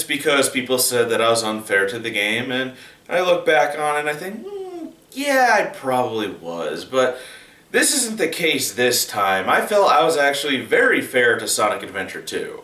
because people said that I was unfair to the game, and I look back on it and I think, yeah, I probably was, but this isn't the case this time. I felt I was actually very fair to Sonic Adventure 2.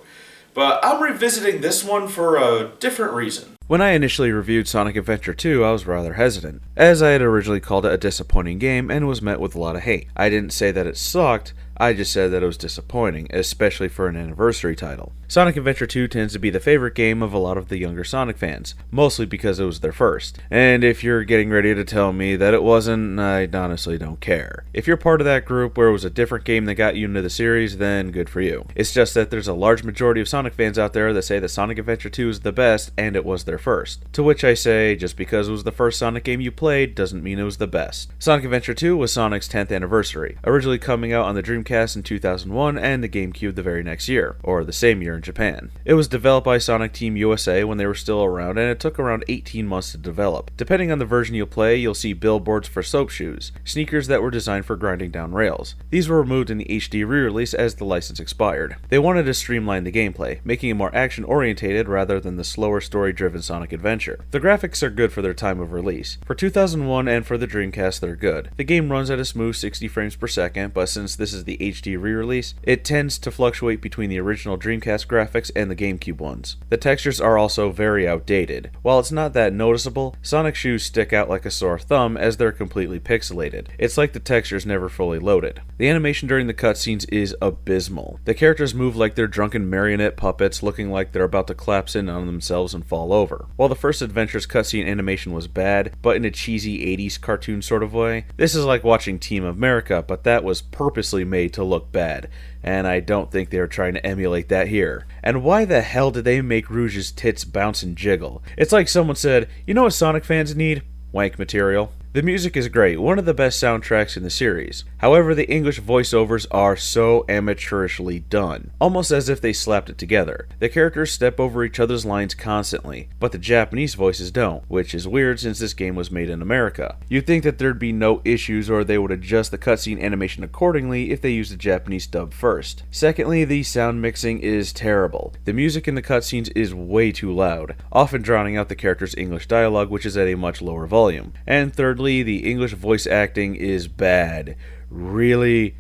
But I'm revisiting this one for a different reason. When I initially reviewed Sonic Adventure 2, I was rather hesitant, as I had originally called it a disappointing game and was met with a lot of hate. I didn't say that it sucked, I just said that it was disappointing, especially for an anniversary title. Sonic Adventure 2 tends to be the favorite game of a lot of the younger Sonic fans, mostly because it was their first. And if you're getting ready to tell me that it wasn't, I honestly don't care. If you're part of that group where it was a different game that got you into the series, then good for you. It's just that there's a large majority of Sonic fans out there that say that Sonic Adventure 2 is the best and it was their first. To which I say, just because it was the first Sonic game you played doesn't mean it was the best. Sonic Adventure 2 was Sonic's 10th anniversary, originally coming out on the Dreamcast in 2001 and the GameCube the very next year, or the same year in Japan. It was developed by Sonic Team USA when they were still around, and it took around 18 months to develop. Depending on the version you'll play, you'll see billboards for soap shoes, sneakers that were designed for grinding down rails. These were removed in the HD re-release as the license expired. They wanted to streamline the gameplay, making it more action-orientated rather than the slower story-driven Sonic Adventure. The graphics are good for their time of release. For 2001 and for the Dreamcast, they're good. The game runs at a smooth 60 frames per second, but since this is the HD re-release, it tends to fluctuate between the original Dreamcast graphics and the GameCube ones. The textures are also very outdated. While it's not that noticeable, Sonic shoes stick out like a sore thumb as they're completely pixelated. It's like the textures never fully loaded. The animation during the cutscenes is abysmal. The characters move like they're drunken marionette puppets, looking like they're about to collapse in on themselves and fall over. While the first Adventure's cutscene animation was bad, but in a cheesy 80s cartoon sort of way, this is like watching Team America, but that was purposely made to look bad, and I don't think they were trying to emulate that here. And why the hell did they make Rouge's tits bounce and jiggle? It's like someone said, you know what Sonic fans need? Wank material. The music is great, one of the best soundtracks in the series. However, the English voiceovers are so amateurishly done, almost as if they slapped it together. The characters step over each other's lines constantly, but the Japanese voices don't, which is weird since this game was made in America. You'd think that there'd be no issues or they would adjust the cutscene animation accordingly if they used the Japanese dub first. Secondly, the sound mixing is terrible. The music in the cutscenes is way too loud, often drowning out the characters' English dialogue, which is at a much lower volume. And thirdly, the English voice acting is bad. Really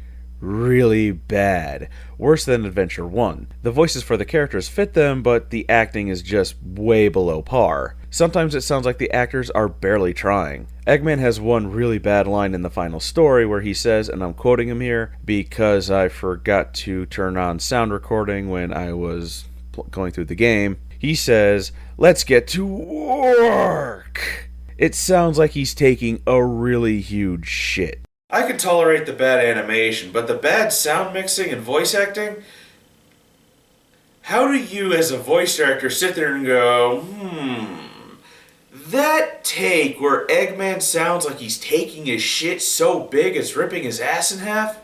bad. Worse than Adventure 1. The voices for the characters fit them, but the acting is just way below par. Sometimes it sounds like the actors are barely trying. Eggman has one really bad line in the final story where he says, and I'm quoting him here, because I forgot to turn on sound recording when I was going through the game, he says, "Let's get to work." It sounds like he's taking a really huge shit. I could tolerate the bad animation, but the bad sound mixing and voice acting? How do you as a voice director sit there and go, that take where Eggman sounds like he's taking his shit so big it's ripping his ass in half?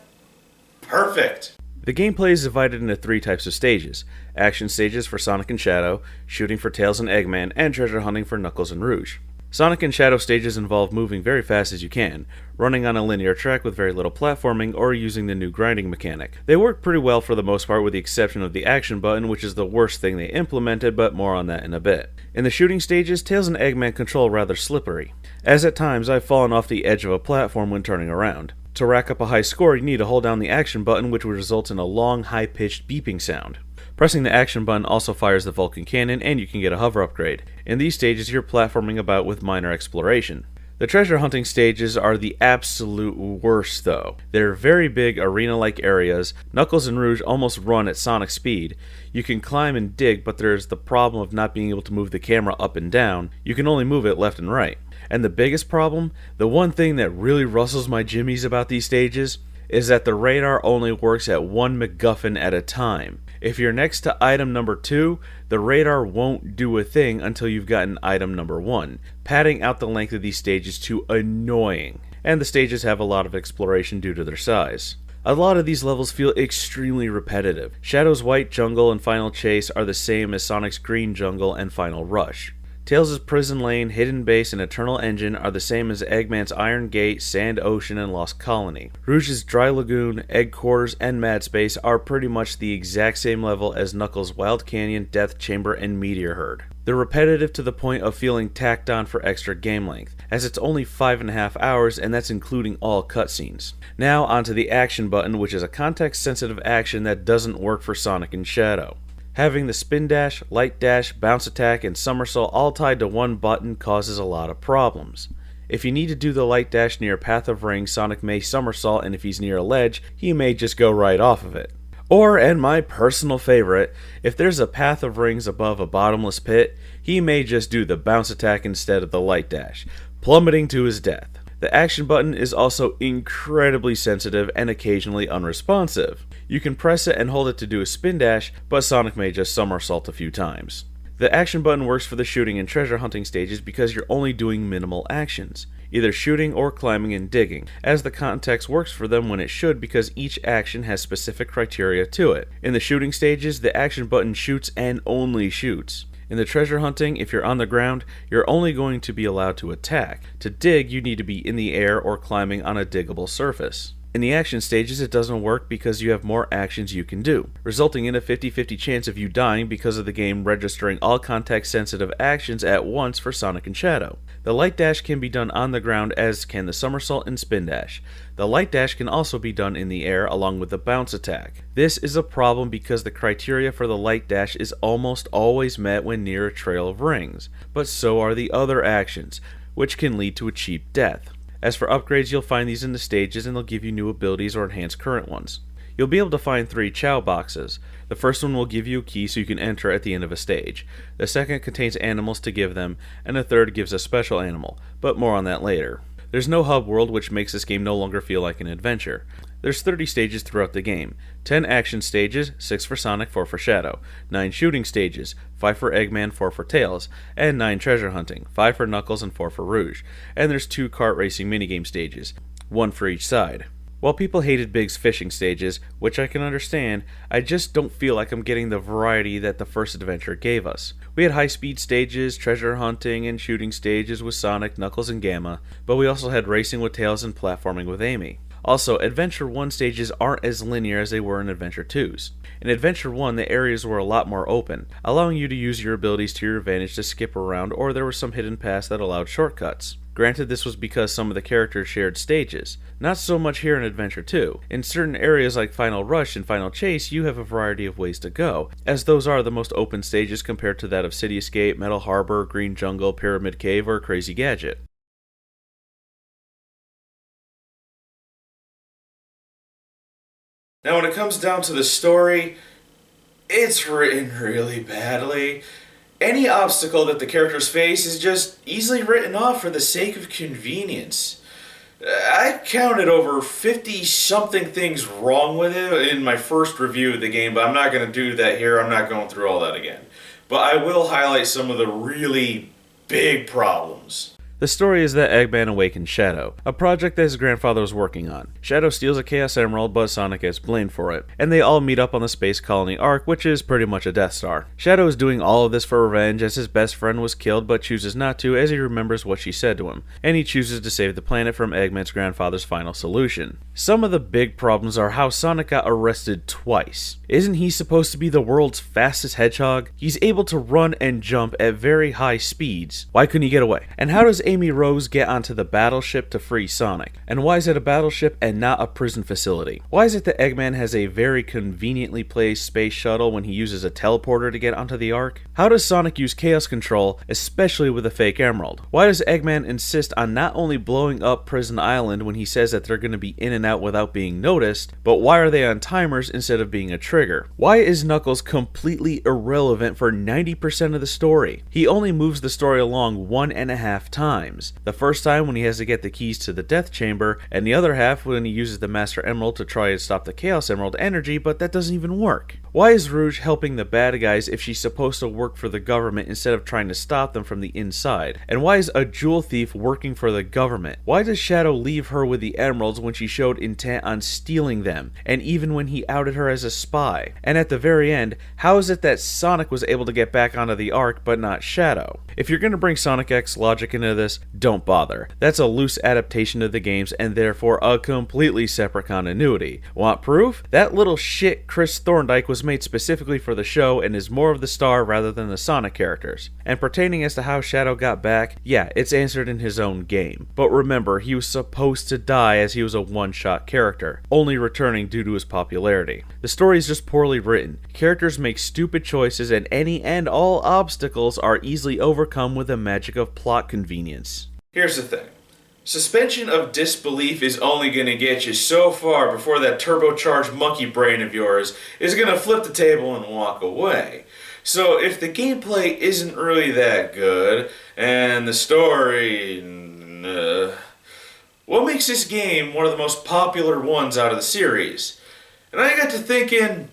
Perfect. The gameplay is divided into 3 types of stages. Action stages for Sonic and Shadow, shooting for Tails and Eggman, and treasure hunting for Knuckles and Rouge. Sonic and Shadow stages involve moving very fast as you can, running on a linear track with very little platforming, or using the new grinding mechanic. They work pretty well for the most part with the exception of the action button, which is the worst thing they implemented, but more on that in a bit. In the shooting stages, Tails and Eggman control rather slippery, as at times I've fallen off the edge of a platform when turning around. To rack up a high score, you need to hold down the action button, which results in a long, high-pitched beeping sound. Pressing the action button also fires the Vulcan Cannon, and you can get a hover upgrade. In these stages, you're platforming about with minor exploration. The treasure hunting stages are the absolute worst though. They're very big arena-like areas. Knuckles and Rouge almost run at Sonic speed. You can climb and dig, but there's the problem of not being able to move the camera up and down. You can only move it left and right. And the biggest problem, the one thing that really rustles my jimmies about these stages, is that the radar only works at one MacGuffin at a time. If you're next to item number 2, the radar won't do a thing until you've gotten item number 1, padding out the length of these stages to annoying. And the stages have a lot of exploration due to their size. A lot of these levels feel extremely repetitive. Shadow's White Jungle and Final Chase are the same as Sonic's Green Jungle and Final Rush. Tails' Prison Lane, Hidden Base, and Eternal Engine are the same as Eggman's Iron Gate, Sand Ocean, and Lost Colony. Rouge's Dry Lagoon, Egg Quarters, and Mad Space are pretty much the exact same level as Knuckles' Wild Canyon, Death Chamber, and Meteor Herd. They're repetitive to the point of feeling tacked on for extra game length, as it's only 5.5 hours and that's including all cutscenes. Now onto the action button, which is a context-sensitive action that doesn't work for Sonic and Shadow. Having the spin dash, light dash, bounce attack, and somersault all tied to one button causes a lot of problems. If you need to do the light dash near a path of rings, Sonic may somersault, and if he's near a ledge, he may just go right off of it. Or, and my personal favorite, if there's a path of rings above a bottomless pit, he may just do the bounce attack instead of the light dash, plummeting to his death. The action button is also incredibly sensitive and occasionally unresponsive. You can press it and hold it to do a spin dash, but Sonic may just somersault a few times. The action button works for the shooting and treasure hunting stages because you're only doing minimal actions, either shooting or climbing and digging, as the context works for them when it should because each action has specific criteria to it. In the shooting stages, the action button shoots and only shoots. In the treasure hunting, if you're on the ground, you're only going to be allowed to attack. To dig, you need to be in the air or climbing on a diggable surface. In the action stages, it doesn't work because you have more actions you can do, resulting in a 50-50 chance of you dying because of the game registering all context-sensitive actions at once for Sonic and Shadow. The light dash can be done on the ground, as can the somersault and spin dash. The light dash can also be done in the air along with the bounce attack. This is a problem because the criteria for the light dash is almost always met when near a trail of rings, but so are the other actions, which can lead to a cheap death. As for upgrades, you'll find these in the stages and they'll give you new abilities or enhance current ones. You'll be able to find 3 Chao boxes. The first one will give you a key so you can enter at the end of a stage. The second contains animals to give them, and the third gives a special animal, but more on that later. There's no hub world, which makes this game no longer feel like an adventure. There's 30 stages throughout the game, 10 action stages, 6 for Sonic, 4 for Shadow, 9 shooting stages, 5 for Eggman, 4 for Tails, and 9 treasure hunting, 5 for Knuckles and 4 for Rouge, and there's 2 kart racing minigame stages, 1 for each side. While people hated Big's fishing stages, which I can understand, I just don't feel like I'm getting the variety that the first adventure gave us. We had high-speed stages, treasure hunting, and shooting stages with Sonic, Knuckles, and Gamma, but we also had racing with Tails and platforming with Amy. Also, Adventure 1 stages aren't as linear as they were in Adventure 2's. In Adventure 1, the areas were a lot more open, allowing you to use your abilities to your advantage to skip around, or there were some hidden paths that allowed shortcuts. Granted, this was because some of the characters shared stages. Not so much here in Adventure 2. In certain areas like Final Rush and Final Chase, you have a variety of ways to go, as those are the most open stages compared to that of City Escape, Metal Harbor, Green Jungle, Pyramid Cave, or Crazy Gadget. Now, when it comes down to the story, it's written really badly. Any obstacle that the characters face is just easily written off for the sake of convenience. I counted over 50-something things wrong with it in my first review of the game, but I'm not going to do that here. I'm not going through all that again. But I will highlight some of the really big problems. The story is that Eggman awakens Shadow, a project that his grandfather was working on. Shadow steals a Chaos Emerald, but Sonic gets blamed for it, and they all meet up on the Space Colony Ark, which is pretty much a Death Star. Shadow is doing all of this for revenge as his best friend was killed, but chooses not to as he remembers what she said to him, and he chooses to save the planet from Eggman's grandfather's final solution. Some of the big problems are how Sonic got arrested twice. Isn't he supposed to be the world's fastest hedgehog? He's able to run and jump at very high speeds. Why couldn't he get away? And how does Amy Rose get onto the battleship to free Sonic? And why is it a battleship and not a prison facility? Why is it that Eggman has a very conveniently placed space shuttle when he uses a teleporter to get onto the Ark? How does Sonic use Chaos Control, especially with a fake emerald? Why does Eggman insist on not only blowing up Prison Island when he says that they're going to be in and out without being noticed, but why are they on timers instead of being a trigger? Why is Knuckles completely irrelevant for 90% of the story? He only moves the story along 1.5 times. The first time when he has to get the keys to the Death Chamber, and the other half when he uses the Master Emerald to try and stop the Chaos Emerald energy, but that doesn't even work. Why is Rouge helping the bad guys if she's supposed to work for the government instead of trying to stop them from the inside? And why is a jewel thief working for the government? Why does Shadow leave her with the emeralds when she showed intent on stealing them, and even when he outed her as a spy? And at the very end, how is it that Sonic was able to get back onto the Ark but not Shadow? If you're going to bring Sonic X logic into this, don't bother. That's a loose adaptation of the games and therefore a completely separate continuity. Want proof? That little shit Chris Thorndike was made specifically for the show and is more of the star rather than the Sonic characters. And pertaining as to how Shadow got back, yeah, it's answered in his own game. But remember, he was supposed to die as he was a one-shot character, only returning due to his popularity. The story is just poorly written. Characters make stupid choices and any and all obstacles are easily overcome with the magic of plot convenience. Here's the thing. Suspension of disbelief is only going to get you so far before that turbocharged monkey brain of yours is going to flip the table and walk away. So if the gameplay isn't really that good, and the story... what makes this game one of the most popular ones out of the series? And I got to thinking,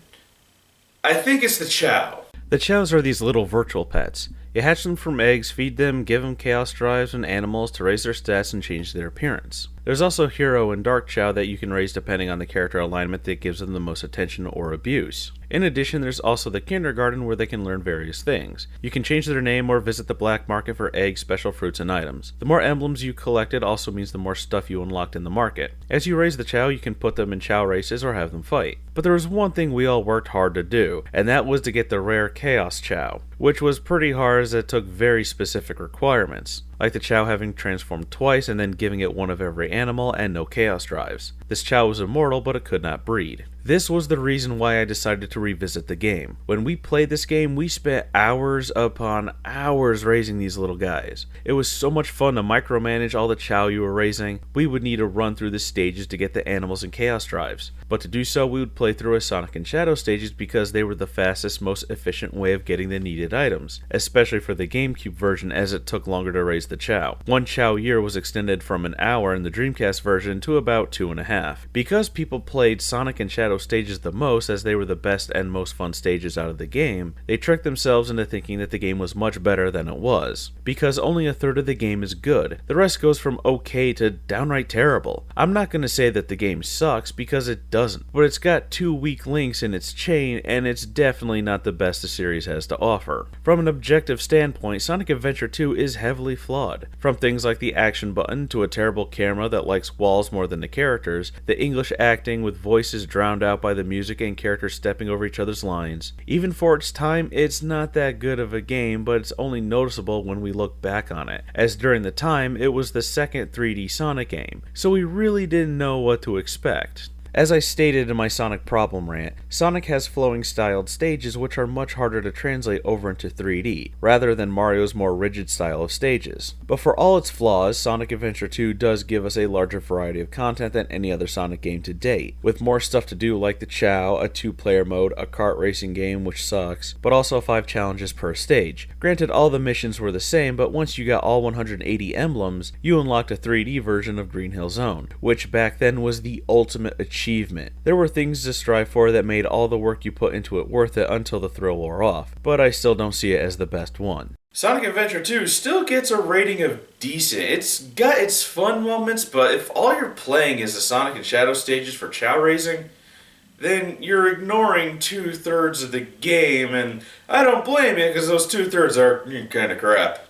I think it's the Chao. The Chows are these little virtual pets. You hatch them from eggs, feed them, give them chaos drives and animals to raise their stats and change their appearance. There's also Hero and Dark Chao that you can raise depending on the character alignment that gives them the most attention or abuse. In addition, there's also the Kindergarten where they can learn various things. You can change their name or visit the black market for eggs, special fruits, and items. The more emblems you collected also means the more stuff you unlocked in the market. As you raise the Chao, you can put them in Chao races or have them fight. But there was one thing we all worked hard to do, and that was to get the rare Chaos Chao, which was pretty hard as it took very specific requirements, like the Chao having transformed twice and then giving it one of every animal and no chaos drives. This Chao was immortal, but it could not breed. This was the reason why I decided to revisit the game. When we played this game, we spent hours upon hours raising these little guys. It was so much fun to micromanage all the Chao you were raising. We would need to run through the stages to get the animals and chaos drives. But to do so, we would play through as Sonic and Shadow stages because they were the fastest, most efficient way of getting the needed items, especially for the GameCube version as it took longer to raise the Chao. One Chao year was extended from an hour in the Dreamcast version to about 2.5. Because people played Sonic and Shadow stages the most as they were the best and most fun stages out of the game, they tricked themselves into thinking that the game was much better than it was. Because only a third of the game is good. The rest goes from okay to downright terrible. I'm not going to say that the game sucks because it doesn't, but it's got 2 weak links in its chain and it's definitely not the best the series has to offer. From an objective standpoint, Sonic Adventure 2 is heavily flawed. From things like the action button to a terrible camera that likes walls more than the characters, the English acting with voices drowned out by the music and characters stepping over each other's lines. Even for its time, it's not that good of a game, but it's only noticeable when we look back on it, as during the time, it was the second 3D Sonic game, so we really didn't know what to expect. As I stated in my Sonic problem rant, Sonic has flowing styled stages which are much harder to translate over into 3D, rather than Mario's more rigid style of stages. But for all its flaws, Sonic Adventure 2 does give us a larger variety of content than any other Sonic game to date, with more stuff to do like the Chao, a 2-player mode, a kart racing game which sucks, but also 5 challenges per stage. Granted, all the missions were the same, but once you got all 180 emblems, you unlocked a 3D version of Green Hill Zone, which back then was the ultimate achievement. There were things to strive for that made all the work you put into it worth it until the thrill wore off, but I still don't see it as the best one. Sonic Adventure 2 still gets a rating of decent. It's got its fun moments, but if all you're playing is the Sonic and Shadow stages for Chao raising, then you're ignoring 2/3 of the game, and I don't blame you because those 2/3 are kind of crap.